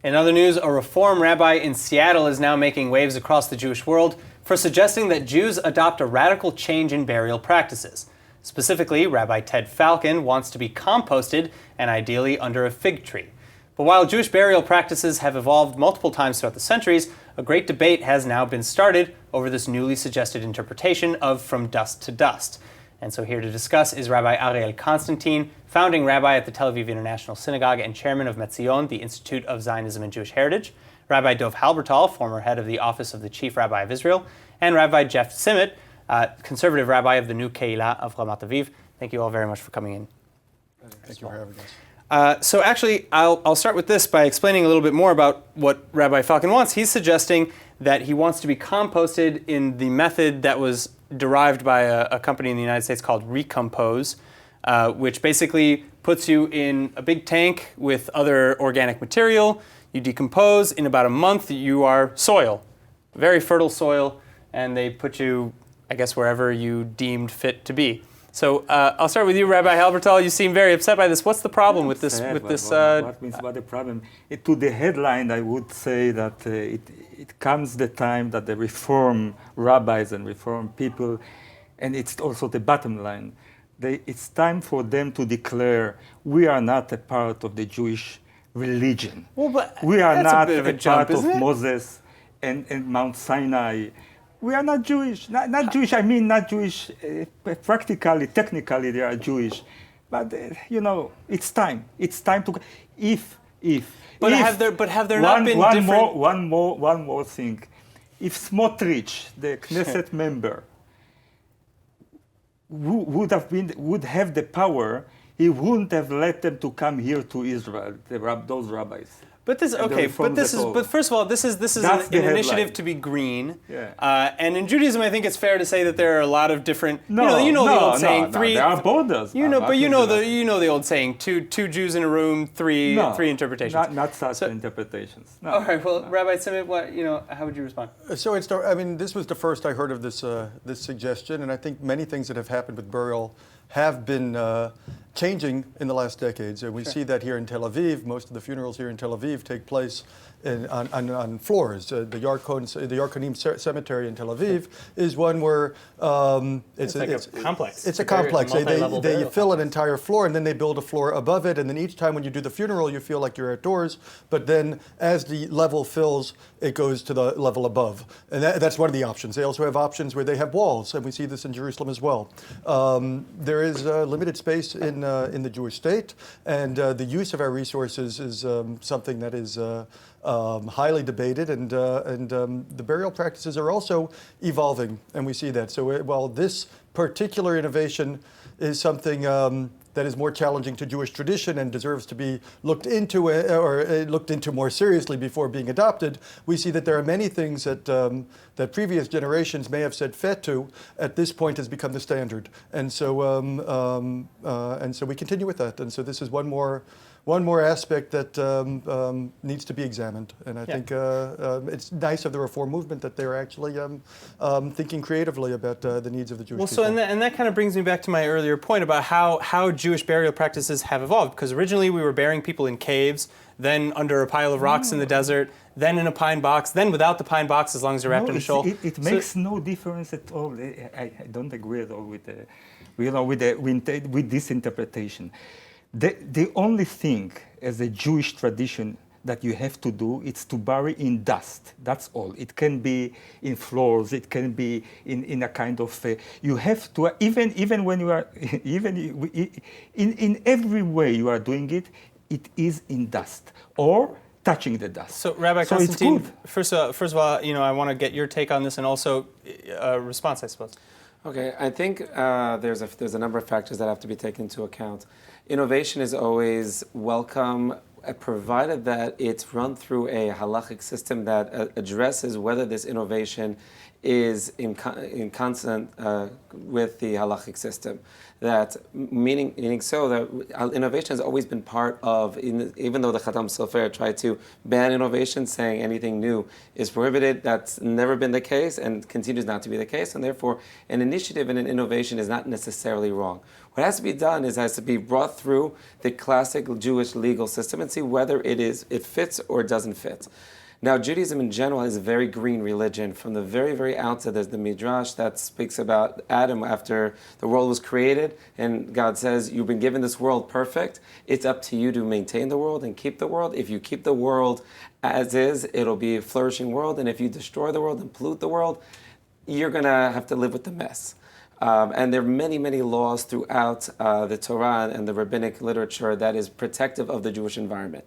In other news, a Reform rabbi in Seattle is now making waves across the Jewish world for suggesting that Jews adopt a radical change in burial practices. Specifically, Rabbi Ted Falcon wants to be composted and ideally under a fig tree. But while Jewish burial practices have evolved multiple times throughout the centuries, a great debate has now been started over this newly suggested interpretation of from dust to dust. And so here to discuss is Rabbi Ariel Konstantyn, founding rabbi at the Tel Aviv International Synagogue and chairman of Metzion, the Institute of Zionism and Jewish Heritage, Rabbi Dov Halbertal, former head of the Office of the Chief Rabbi of Israel, and Rabbi Jeff Cymet, conservative rabbi of the new Keilah of Ramat Aviv. Thank you all very much for coming in. Thank you for having us. So actually, I'll start with this by explaining a little bit more about what Rabbi Falcon wants. He's suggesting that he wants to be composted in the method that was derived by a company in the United States called Recompose, which basically puts you in a big tank with other organic material. You decompose. In about a month, you are soil, very fertile soil, and they put you, I guess, wherever you deemed fit to be. So I'll start with you, Rabbi Halbertal. You seem very upset by this. What's the problem with this? What means about the problem? To the headline, I would say that it comes the time that the Reform rabbis and Reform people, and it's also the bottom line, it's time for them to declare we are not a part of the Jewish religion. Well, but we are not a jump, part of Moses and Mount Sinai. We are not Jewish. Not Jewish, I mean not Jewish practically, technically they are Jewish. But, it's time. It's time to, But have there not been different... One more thing. If Smotrich, the Knesset member, would have the power, he wouldn't have let them to come here to Israel, those rabbis. But this, okay, but first of all, this is an initiative to be green. Yeah. And in Judaism, I think it's fair to say that there are a lot of different. The old saying three. There are borders. You know the old saying two Jews in a room, three interpretations. Not such interpretations. No. All right. Well, Rabbi Cymet, how would you respond? So this was the first I heard of this suggestion, and I think many things that have happened with burial have been changing in the last decades. And we see that here in Tel Aviv. Most of the funerals here in Tel Aviv take place on floors. The Yarkonim Cemetery in Tel Aviv is one where it's a complex. It's a complex. They fill an entire floor, and then they build a floor above it. And then each time when you do the funeral, you feel like you're outdoors. But then as the level fills, it goes to the level above. And that's one of the options. They also have options where they have walls, and we see this in Jerusalem as well. There is limited space in the Jewish state, and the use of our resources is something that is highly debated, and the burial practices are also evolving, and we see that. So while this particular innovation is something that is more challenging to Jewish tradition and deserves to be looked into more seriously before being adopted, we see that there are many things that previous generations may have said fet to, at this point has become the standard. And so we continue with that. And so this is one more aspect that needs to be examined. And I think it's nice of the Reform movement that they're actually thinking creatively about the needs of the Jewish people. So and that kind of brings me back to my earlier point about how Jewish burial practices have evolved. Because originally we were burying people in caves, then under a pile of rocks in the desert, then in a pine box, then without the pine box as long as they're wrapped in a shawl. It makes no difference at all. I don't agree at all with this interpretation. The only thing as a Jewish tradition that you have to do is to bury in dust. That's all. It can be in floors. It can be in a kind of. You have to even when you are in every way you are doing it. It is in dust or touching the dust. So Rabbi Konstantyn, first of all, I want to get your take on this and also a response, I suppose. Okay, I think there's a number of factors that have to be taken into account. Innovation is always welcome, provided that it's run through a halachic system that addresses whether this innovation is in constant with the halachic system. That meaning so that innovation has always been part of, even though the Chatam Sofer tried to ban innovation, saying anything new is prohibited, that's never been the case and continues not to be the case, and therefore an initiative and an innovation is not necessarily wrong. What has to be done is has to be brought through the classic Jewish legal system and see whether it fits or doesn't fit. Now, Judaism in general is a very green religion. From the very, very outset, there's the Midrash that speaks about Adam after the world was created, and God says, you've been given this world perfect. It's up to you to maintain the world and keep the world. If you keep the world as is, it'll be a flourishing world, and if you destroy the world and pollute the world, you're going to have to live with the mess. And there are many, many laws throughout the Torah and the rabbinic literature that is protective of the Jewish environment.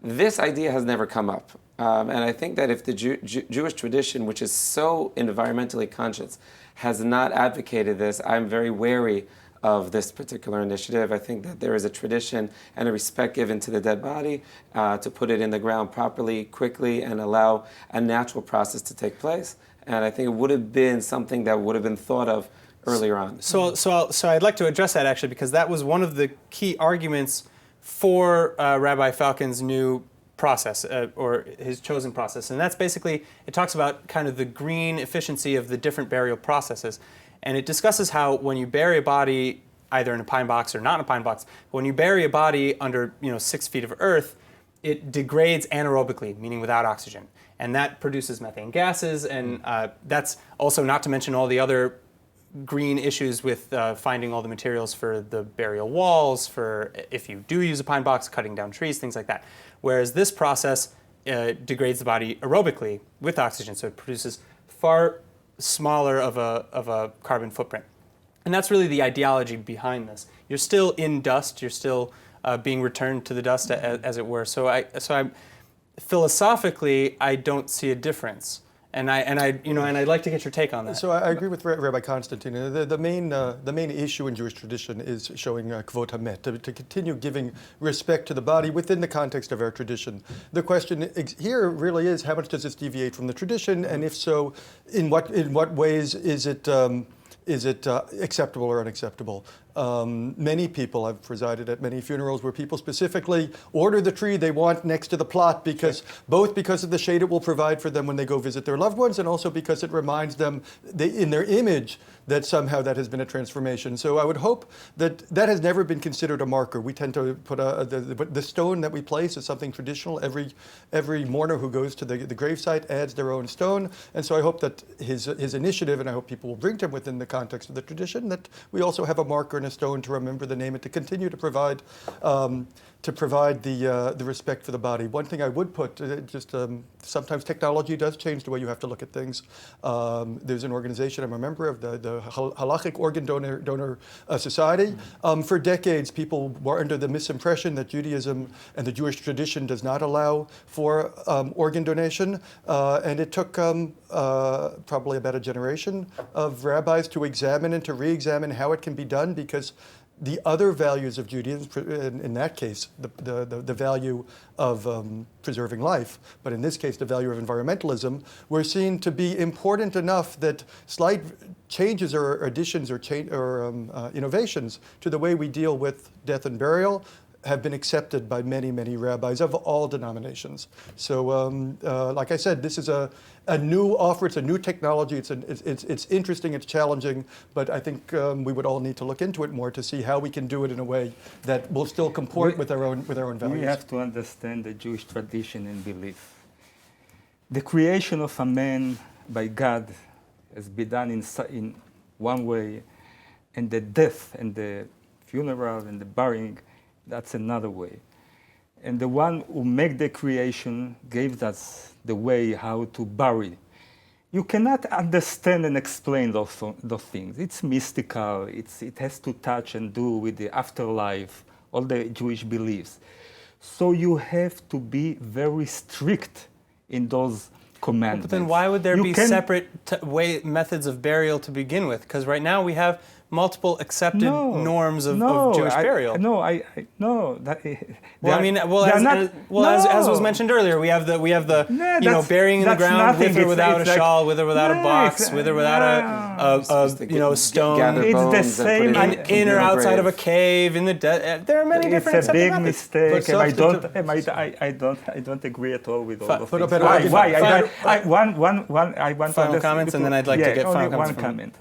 This idea has never come up. And I think that if the Jewish tradition, which is so environmentally conscious, has not advocated this, I'm very wary of this particular initiative. I think that there is a tradition and a respect given to the dead body to put it in the ground properly, quickly, and allow a natural process to take place. And I think it would have been something that would have been thought of earlier on. So I'd like to address that actually, because that was one of the key arguments for Rabbi Falcon's new process, or his chosen process. And that's basically, it talks about kind of the green efficiency of the different burial processes. And it discusses how when you bury a body, either in a pine box or not in a pine box, when you bury a body under 6 feet of earth, it degrades anaerobically, meaning without oxygen. And that produces methane gases, and that's also not to mention all the other green issues with finding all the materials for the burial walls, for if you do use a pine box, cutting down trees, things like that. Whereas this process degrades the body aerobically with oxygen, so it produces far smaller of a carbon footprint. And that's really the ideology behind this. You're still in dust, you're still being returned to the dust, as it were. So I philosophically, I don't see a difference. And I'd like to get your take on that. So I agree with Rabbi Konstantyn. The main issue in Jewish tradition is showing kvod hamet, to continue giving respect to the body within the context of our tradition. The question here really is, how much does this deviate from the tradition, and if so, in what ways is it acceptable or unacceptable? Many people, I've presided at many funerals where people specifically order the tree they want next to the plot both because of the shade it will provide for them when they go visit their loved ones, and also because it reminds them in their image that somehow that has been a transformation. So I would hope that has never been considered a marker. We tend to put the stone that we place is something traditional. Every mourner who goes to the gravesite adds their own stone, and so I hope that his initiative, and I hope people will bring to him within the context of the tradition, that we also have a marker and a stone to remember the name and to continue to provide the respect for the body. One thing I would put, sometimes technology does change the way you have to look at things. There's an organization I'm a member of, the Halachic Organ Donor Society. For decades, people were under the misimpression that Judaism and the Jewish tradition does not allow for organ donation, and it took probably about a generation of rabbis to examine and to re-examine how it can be done, because the other values of Judaism, in that case, the value of preserving life, but in this case, the value of environmentalism, were seen to be important enough that slight changes or additions or innovations to the way we deal with death and burial have been accepted by many, many rabbis of all denominations. So, like I said, this is a new offer. It's a new technology. It's interesting. It's challenging. But I think we would all need to look into it more to see how we can do it in a way that will still comport with our own values. We have to understand the Jewish tradition and belief. The creation of a man by God has been done in one way, and the death and the funeral and the burying, that's another way. And the one who made the creation gave us the way how to bury. You cannot understand and explain those things. It's mystical. It has to touch and do with the afterlife, all the Jewish beliefs. So you have to be very strict in those commandments. But then why would there be separate methods of burial to begin with? Because right now we have multiple accepted norms of Jewish burial. No. Well, I mean, as was mentioned earlier, we have the burying in the ground with or without a shawl, with or without a box, with or without a stone. It's the same. In or outside of a cave in the desert. There are many different. It's a big mistake, and I don't agree at all with all of this. Why? I want final comments, and then I'd like to get final comments. One comment.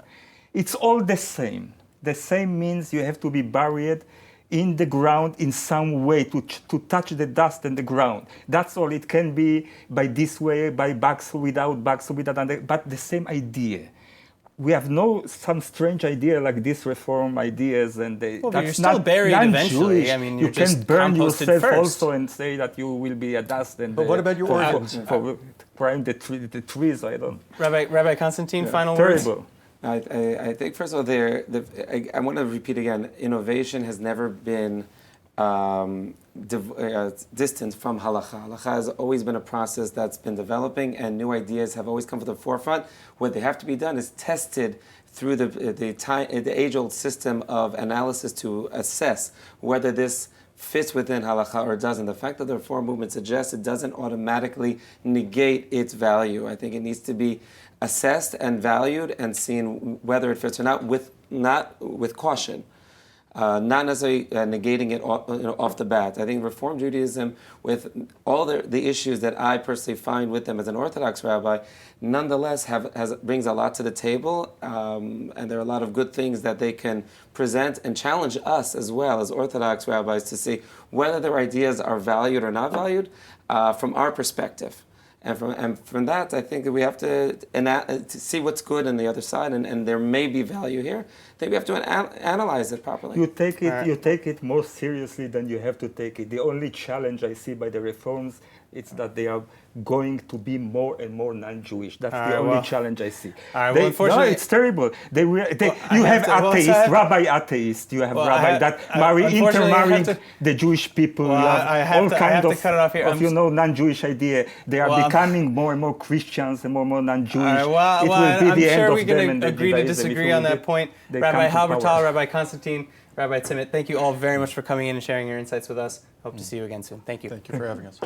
It's all the same. The same means you have to be buried in the ground in some way to touch the dust and the ground. That's all. It can be by this way, by bags without, but the same idea. We have some strange idea like this reform ideas, and but you're still buried eventually. I mean, you can burn yourself first. Also and say that you will be a dust. And but what about your organs? For the trees, I don't. Rabbi Konstantyn, final words. Terrible. I think, first of all, I want to repeat again, innovation has never been distant from halakha. Halakha has always been a process that's been developing, and new ideas have always come to the forefront. What they have to be done is tested through the age-old system of analysis to assess whether this fits within halakha or doesn't. The fact that the reform movement suggests it doesn't automatically negate its value. I think it needs to be assessed and valued and seen whether it fits or not with caution, not necessarily negating it off the bat. I think Reform Judaism, with all the issues that I personally find with them as an Orthodox rabbi, nonetheless brings a lot to the table, and there are a lot of good things that they can present and challenge us as well as Orthodox rabbis to see whether their ideas are valued or not valued from our perspective. And from that, I think that we have to see what's good on the other side, and there may be value here. I think we have to analyze it properly. You take it more seriously than you have to take it. The only challenge I see by the reforms is that they are going to be more and more non-Jewish. That's the only challenge I see. Unfortunately, it's terrible. You have atheists, rabbi atheists. You have rabbi that intermarry the Jewish people. You have all kinds of non-Jewish idea. They are becoming more and more Christians and more non-Jewish. It will be the end of them. I'm sure we can agree to disagree on that point. Rabbi Halbertal, Rabbi Konstantyn, Rabbi Cymet, thank you all very much for coming in and sharing your insights with us. Hope to see you again soon. Thank you. Thank you for having us.